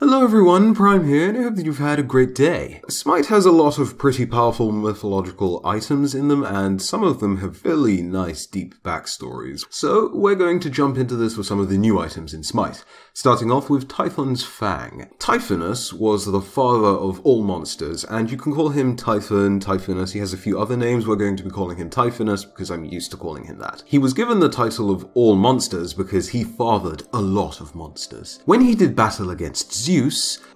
Hello everyone, Prime here, and I hope that you've had a great day. Smite has a lot of pretty powerful mythological items in them, and some of them have really nice deep backstories. So we're going to jump into this with some of the new items in Smite, starting off with Typhon's Fang. Typhonus was the father of all monsters, and you can call him Typhon, Typhonus. He has a few other names. We're going to be calling him Typhonus because I'm used to calling him that. He was given the title of all monsters because he fathered a lot of monsters. When he did battle against Zeus,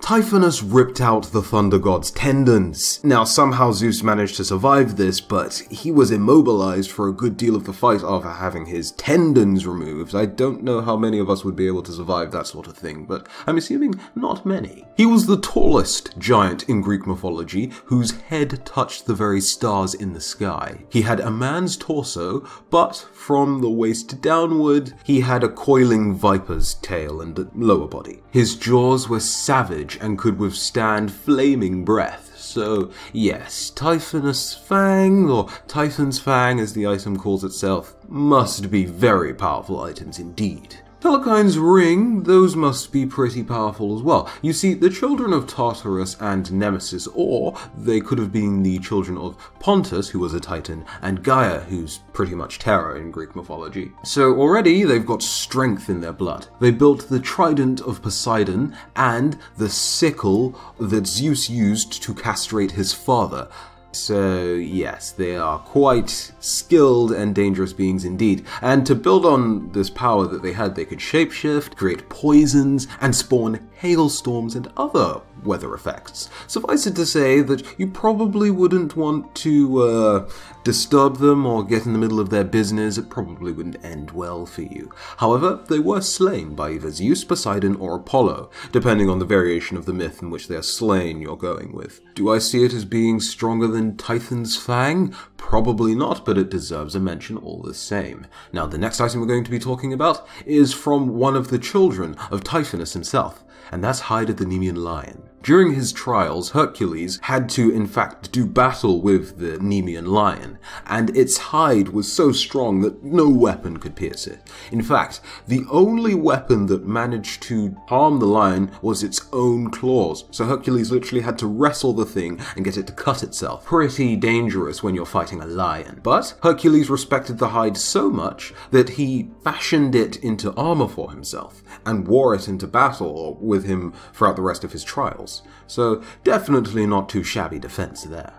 Typhonus ripped out the thunder god's tendons. Now, somehow Zeus managed to survive this, but he was immobilized for a good deal of the fight after having his tendons removed. I don't know how many of us would be able to survive that sort of thing, but I'm assuming not many. He was the tallest giant in Greek mythology, whose head touched the very stars in the sky. He had a man's torso, but from the waist downward, he had a coiling viper's tail and a lower body. His jaws were savage and could withstand flaming breath. So yes, Typhonus Fang, or Typhon's Fang as the item calls itself, must be very powerful items indeed. Telekine's Ring, those must be pretty powerful as well. You see, the children of Tartarus and Nemesis, or they could have been the children of Pontus, who was a titan, and Gaia, who's pretty much terror in Greek mythology. So already they've got strength in their blood. They built the trident of Poseidon and the sickle that Zeus used to castrate his father. So yes, they are quite skilled and dangerous beings indeed. And to build on this power that they had, they could shapeshift, create poisons, and spawn hailstorms and other weather effects. Suffice it to say that you probably wouldn't want to disturb them or get in the middle of their business. It probably wouldn't end well for you. However, they were slain by either Zeus, Poseidon, or Apollo, depending on the variation of the myth in which they are slain you're going with. Do I see it as being stronger than Typhon's Fang? Probably not, but it deserves a mention all the same. Now, the next item we're going to be talking about is from one of the children of Typhonus himself, and that's Hide of the Nemean Lion. During his trials, Hercules had to, in fact, do battle with the Nemean lion, and its hide was so strong that no weapon could pierce it. In fact, the only weapon that managed to harm the lion was its own claws, so Hercules literally had to wrestle the thing and get it to cut itself. Pretty dangerous when you're fighting a lion. But Hercules respected the hide so much that he fashioned it into armor for himself, and wore it into battle with him throughout the rest of his trials. So definitely not too shabby defense there.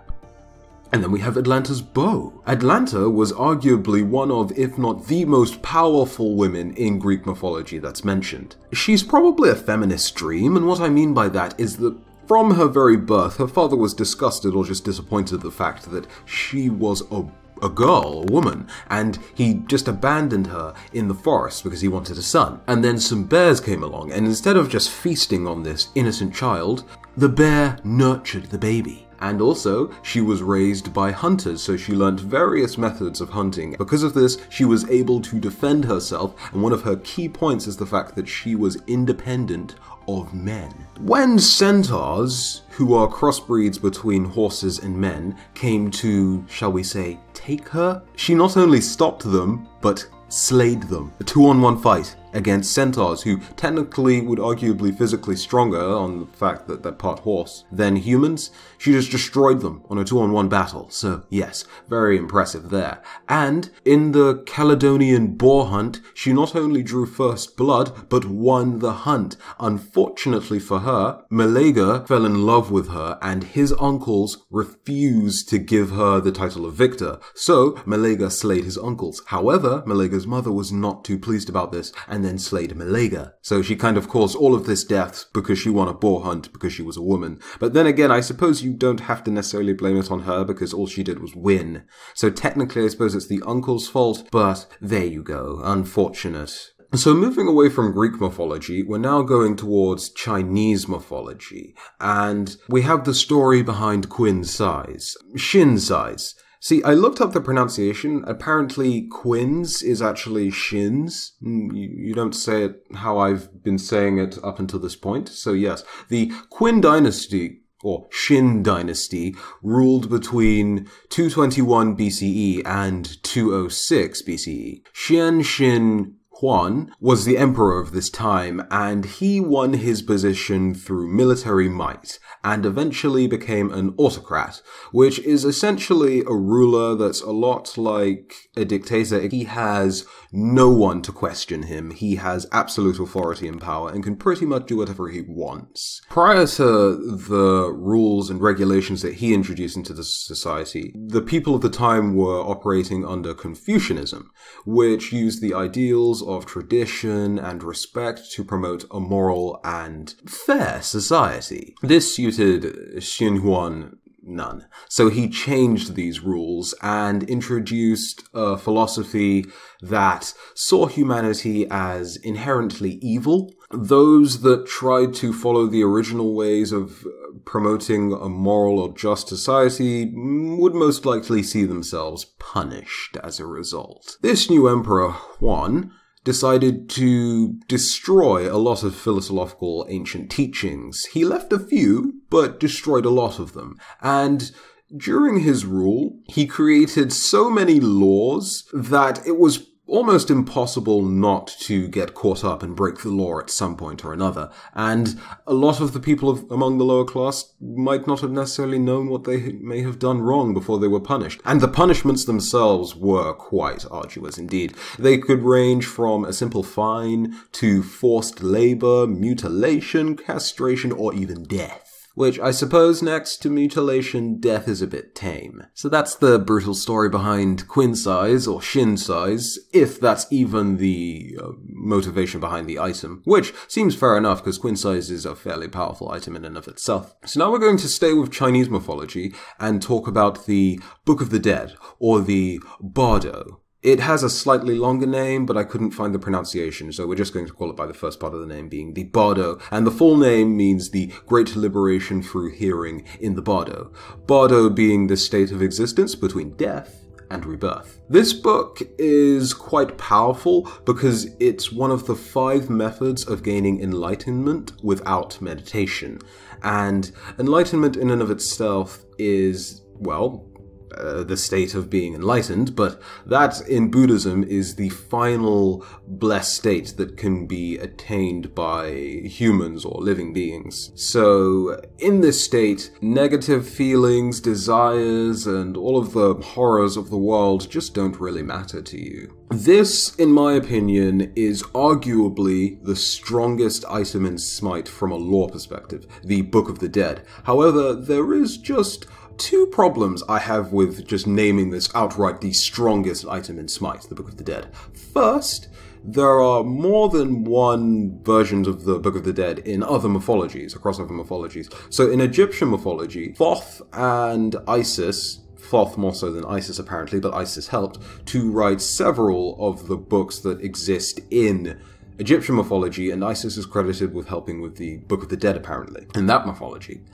And then we have Atlanta's bow. Atlanta was arguably one of, if not the most powerful women in Greek mythology that's mentioned. She's probably a feminist dream, and what I mean by that is that from her very birth, her father was disgusted or just disappointed at the fact that she was a girl, a woman, and he just abandoned her in the forest because he wanted a son. And then some bears came along, and instead of just feasting on this innocent child, the bear nurtured the baby. And also, she was raised by hunters, so she learnt various methods of hunting. Because of this, she was able to defend herself, and one of her key points is the fact that she was independent of men. When centaurs, who are crossbreeds between horses and men, came to, shall we say, take her, she not only stopped them, but slayed them. A 2-on-1 fight against centaurs, who technically would arguably physically stronger on the fact that they're part horse than humans. She just destroyed them on a 2-on-1 battle. So yes, very impressive there. And in the Caledonian boar hunt, she not only drew first blood, but won the hunt. Unfortunately for her, Meleager fell in love with her, and his uncles refused to give her the title of victor. So Meleager slayed his uncles. However, Meleager's mother was not too pleased about this, and then slayed Meleager. So she kind of caused all of this death because she won a boar hunt because she was a woman. But then again, I suppose you don't have to necessarily blame it on her because all she did was win. So technically I suppose it's the uncle's fault, but there you go. Unfortunate. So moving away from Greek mythology, we're now going towards Chinese mythology. And we have the story behind Quin's size. Shin's size. See, I looked up the pronunciation. Apparently, Quin's is actually Shin's. You don't say it how I've been saying it up until this point. So yes, the Qin dynasty, or Shin dynasty, ruled between 221 BCE and 206 BCE. Shin Huan was the emperor of this time, and he won his position through military might, and eventually became an autocrat, which is essentially a ruler that's a lot like a dictator. He has no one to question him. He has absolute authority and power and can pretty much do whatever he wants. Prior to the rules and regulations that he introduced into the society, the people of the time were operating under Confucianism, which used the ideals of tradition and respect to promote a moral and fair society. This suited Xin Huan none. So he changed these rules and introduced a philosophy that saw humanity as inherently evil. Those that tried to follow the original ways of promoting a moral or just society would most likely see themselves punished as a result. This new emperor, Huan, decided to destroy a lot of philosophical ancient teachings. He left a few, but destroyed a lot of them. And during his rule, he created so many laws that it was almost impossible not to get caught up and break the law at some point or another. And a lot of the people among the lower class might not have necessarily known what they may have done wrong before they were punished. And the punishments themselves were quite arduous indeed. They could range from a simple fine to forced labor, mutilation, castration, or even death. Which I suppose next to mutilation, death is a bit tame. So that's the brutal story behind Quin size or Shin size, if that's even the motivation behind the item. Which seems fair enough because Quin size is a fairly powerful item in and of itself. So now we're going to stay with Chinese mythology and talk about the Book of the Dead, or the Bardo. It has a slightly longer name, but I couldn't find the pronunciation, so we're just going to call it by the first part of the name being the Bardo, and the full name means the Great Liberation Through Hearing in the Bardo. Bardo being the state of existence between death and rebirth. This book is quite powerful because it's one of the 5 methods of gaining enlightenment without meditation. And enlightenment in and of itself is, well, the state of being enlightened, but that in Buddhism is the final blessed state that can be attained by humans or living beings. So in this state, negative feelings, desires, and all of the horrors of the world just don't really matter to you. This, in my opinion, is arguably the strongest item in Smite from a lore perspective, the Book of the Dead. However, there is just 2 problems I have with just naming this outright the strongest item in Smite, the Book of the Dead. First, there are more than one versions of the Book of the Dead in other mythologies, across other mythologies. So in Egyptian mythology, Thoth and Isis, Thoth more so than Isis apparently, but Isis helped, to write several of the books that exist in Egyptian mythology, and Isis is credited with helping with the Book of the Dead apparently, in that mythology.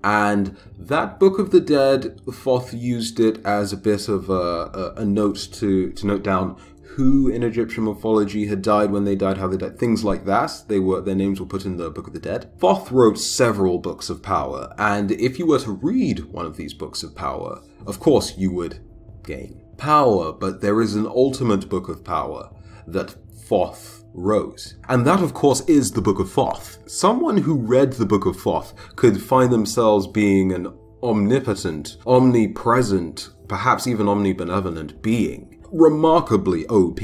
And that Book of the Dead, Thoth used it as a bit of a note to note down who in Egyptian mythology had died, when they died, how they died, things like that. Their names were put in the Book of the Dead. Thoth wrote several books of power, and if you were to read one of these books of power, of course you would gain power, but there is an ultimate book of power that Thoth wrote. And that, of course, is the Book of Thoth. Someone who read the Book of Thoth could find themselves being an omnipotent, omnipresent, perhaps even omnibenevolent being. Remarkably OP.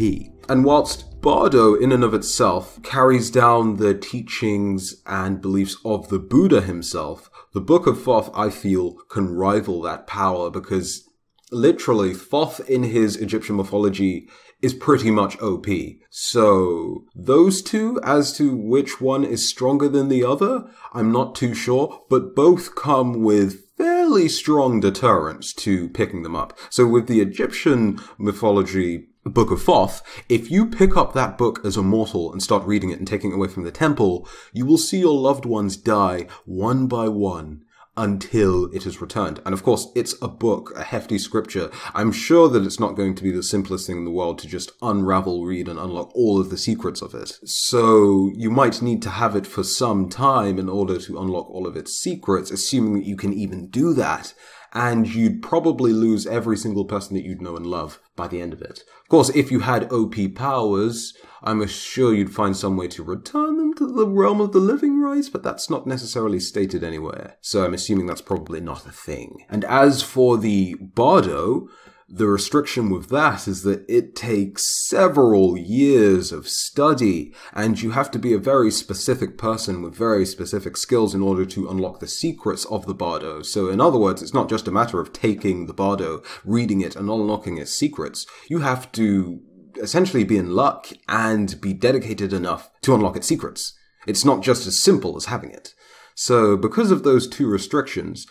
And whilst Bardo, in and of itself, carries down the teachings and beliefs of the Buddha himself, the Book of Thoth, I feel, can rival that power because literally, Thoth in his Egyptian mythology is pretty much OP. So those 2, as to which one is stronger than the other, I'm not too sure, but both come with fairly strong deterrents to picking them up. So with the Egyptian mythology Book of Thoth, if you pick up that book as a mortal and start reading it and taking it away from the temple, you will see your loved ones die one by one until it is returned. And of course, it's a book, a hefty scripture. I'm sure that it's not going to be the simplest thing in the world to just unravel, read, and unlock all of the secrets of it. So you might need to have it for some time in order to unlock all of its secrets, assuming that you can even do that. and you'd probably lose every single person that you'd know and love by the end of it. Of course, if you had OP powers, I'm sure you'd find some way to return them to the realm of the living, right? But that's not necessarily stated anywhere, so I'm assuming that's probably not a thing. And as for the Bardo, the restriction with that is that it takes several years of study, and you have to be a very specific person with very specific skills in order to unlock the secrets of the Bardo. So in other words, it's not just a matter of taking the Bardo, reading it, and unlocking its secrets. You have to essentially be in luck and be dedicated enough to unlock its secrets. It's not just as simple as having it. So because of those two restrictions,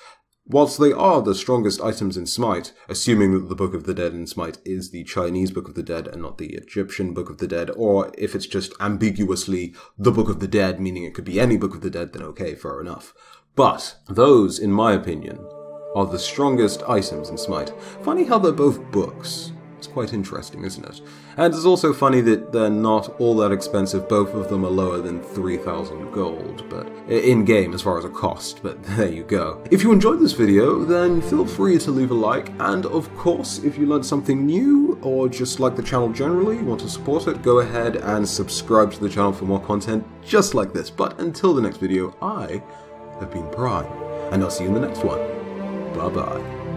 whilst they are the strongest items in Smite, assuming that the Book of the Dead in Smite is the Chinese Book of the Dead and not the Egyptian Book of the Dead, or if it's just ambiguously the Book of the Dead, meaning it could be any Book of the Dead, then okay, fair enough. But those, in my opinion, are the strongest items in Smite. Funny how they're both books. It's quite interesting, isn't it? And it's also funny that they're not all that expensive. Both of them are lower than 3,000 gold, but in-game as far as a cost, but there you go. If you enjoyed this video, then feel free to leave a like, and of course, if you learned something new, or just like the channel generally, want to support it, go ahead and subscribe to the channel for more content just like this. But until the next video, I have been Prime, and I'll see you in the next one. Bye-bye.